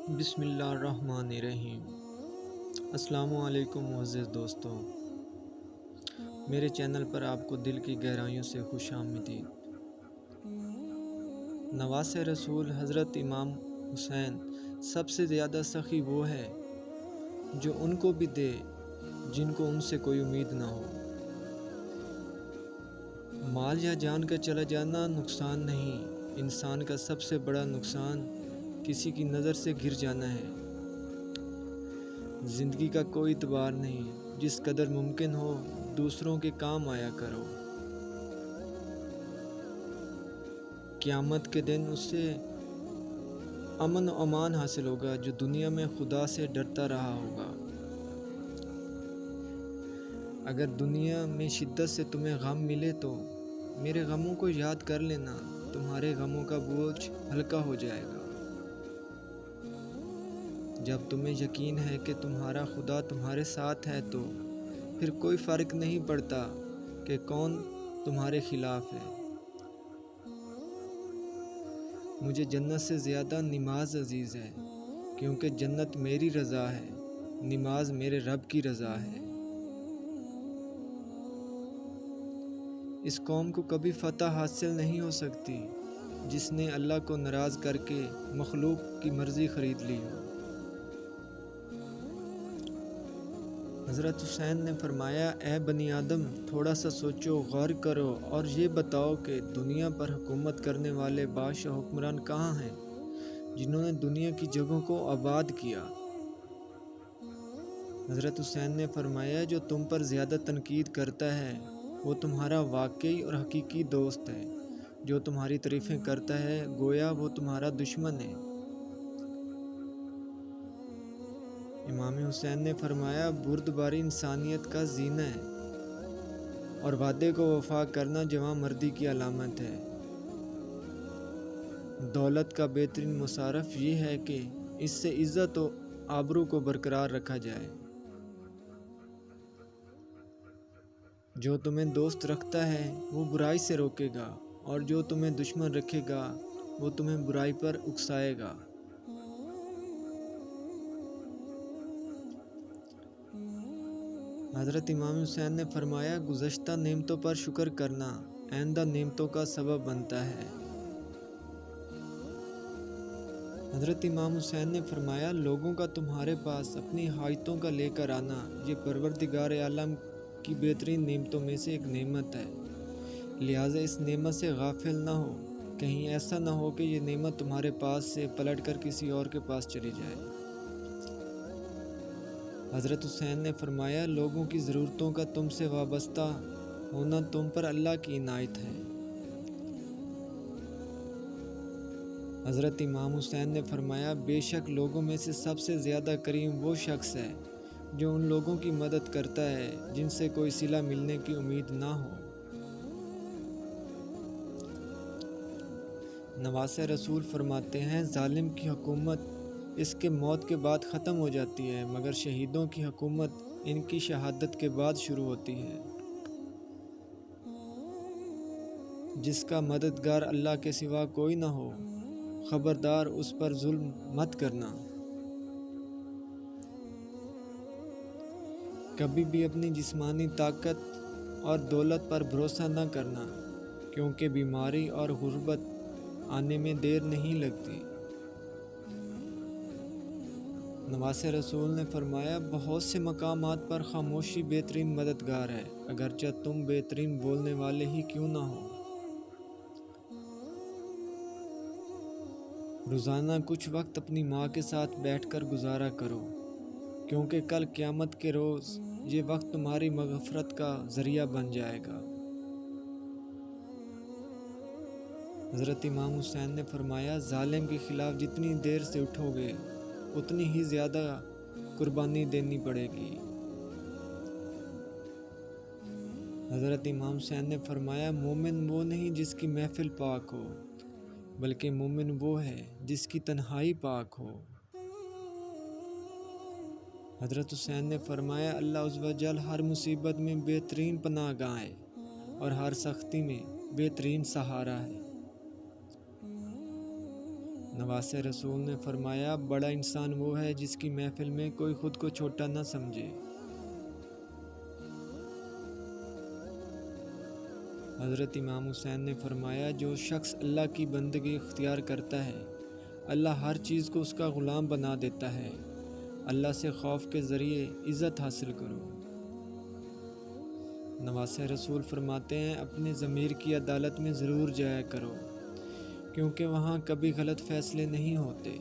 بسم اللہ الرحمن الرحیم۔ السلام علیکم معزز دوستوں، میرے چینل پر آپ کو دل کی گہرائیوں سے خوش آمدید۔ نواسۂ رسول حضرت امام حسین سب سے زیادہ سخی وہ ہے جو ان کو بھی دے جن کو ان سے کوئی امید نہ ہو۔ مال یا جان کا چلا جانا نقصان نہیں، انسان کا سب سے بڑا نقصان کسی کی نظر سے گر جانا ہے۔ زندگی کا کوئی اعتبار نہیں، جس قدر ممکن ہو دوسروں کے کام آیا کرو۔ قیامت کے دن اس سے امن و امان حاصل ہوگا جو دنیا میں خدا سے ڈرتا رہا ہوگا۔ اگر دنیا میں شدت سے تمہیں غم ملے تو میرے غموں کو یاد کر لینا، تمہارے غموں کا بوجھ ہلکا ہو جائے گا۔ جب تمہیں یقین ہے کہ تمہارا خدا تمہارے ساتھ ہے تو پھر کوئی فرق نہیں پڑتا کہ کون تمہارے خلاف ہے۔ مجھے جنت سے زیادہ نماز عزیز ہے، کیونکہ جنت میری رضا ہے، نماز میرے رب کی رضا ہے۔ اس قوم کو کبھی فتح حاصل نہیں ہو سکتی جس نے اللہ کو ناراض کر کے مخلوق کی مرضی خرید لی ہو۔ حضرت حسین نے فرمایا، اے بنی آدم، تھوڑا سا سوچو، غور کرو اور یہ بتاؤ کہ دنیا پر حکومت کرنے والے بادشاہ حکمران کہاں ہیں جنہوں نے دنیا کی جگہوں کو آباد کیا؟ حضرت حسین نے فرمایا، جو تم پر زیادہ تنقید کرتا ہے وہ تمہارا واقعی اور حقیقی دوست ہے، جو تمہاری تعریفیں کرتا ہے گویا وہ تمہارا دشمن ہے۔ امام حسین نے فرمایا، بردباری انسانیت کا زینہ ہے اور وعدے کو وفا کرنا جوان مردی کی علامت ہے۔ دولت کا بہترین مصارف یہ ہے کہ اس سے عزت و آبرو کو برقرار رکھا جائے۔ جو تمہیں دوست رکھتا ہے وہ برائی سے روکے گا، اور جو تمہیں دشمن رکھے گا وہ تمہیں برائی پر اکسائے گا۔ حضرت امام حسین نے فرمایا، گزشتہ نعمتوں پر شکر کرنا آئندہ نعمتوں کا سبب بنتا ہے۔ حضرت امام حسین نے فرمایا، لوگوں کا تمہارے پاس اپنی حاجتوں کا لے کر آنا یہ پروردگار عالم کی بہترین نعمتوں میں سے ایک نعمت ہے، لہٰذا اس نعمت سے غافل نہ ہو، کہیں ایسا نہ ہو کہ یہ نعمت تمہارے پاس سے پلٹ کر کسی اور کے پاس چلی جائے۔ حضرت حسین نے فرمایا، لوگوں کی ضرورتوں کا تم سے وابستہ ہونا تم پر اللہ کی عنایت ہے۔ حضرت امام حسین نے فرمایا، بے شک لوگوں میں سے سب سے زیادہ کریم وہ شخص ہے جو ان لوگوں کی مدد کرتا ہے جن سے کوئی صلہ ملنے کی امید نہ ہو۔ نواسۂ رسول فرماتے ہیں، ظالم کی حکومت اس کے موت کے بعد ختم ہو جاتی ہے، مگر شہیدوں کی حکومت ان کی شہادت کے بعد شروع ہوتی ہے۔ جس کا مددگار اللہ کے سوا کوئی نہ ہو، خبردار اس پر ظلم مت کرنا۔ کبھی بھی اپنی جسمانی طاقت اور دولت پر بھروسہ نہ کرنا، کیونکہ بیماری اور غربت آنے میں دیر نہیں لگتی۔ نواسۂ رسول نے فرمایا، بہت سے مقامات پر خاموشی بہترین مددگار ہے، اگرچہ تم بہترین بولنے والے ہی کیوں نہ ہو۔ روزانہ کچھ وقت اپنی ماں کے ساتھ بیٹھ کر گزارا کرو، کیونکہ کل قیامت کے روز یہ وقت تمہاری مغفرت کا ذریعہ بن جائے گا۔ حضرت امام حسین نے فرمایا، ظالم کے خلاف جتنی دیر سے اٹھو گے اتنی ہی زیادہ قربانی دینی پڑے گی۔ حضرت امام حسین نے فرمایا، مومن وہ نہیں جس کی محفل پاک ہو، بلکہ مومن وہ ہے جس کی تنہائی پاک ہو۔ حضرت حسین نے فرمایا، اللہ عز و جل ہر مصیبت میں بہترین پناہ گاہ ہے اور ہر سختی میں بہترین سہارا ہے۔ نواز رسول نے فرمایا بڑا انسان وہ ہے جس کی محفل میں کوئی خود کو چھوٹا نہ سمجھے۔ حضرت امام حسین نے فرمایا جو شخص اللہ کی بندگی اختیار کرتا ہے اللہ ہر چیز کو اس کا غلام بنا دیتا ہے۔ اللہ سے خوف کے ذریعے عزت حاصل کرو۔ نواز رسول فرماتے ہیں اپنے ضمیر کی عدالت میں ضرور جایا کرو کیونکہ وہاں کبھی غلط فیصلے نہیں ہوتے۔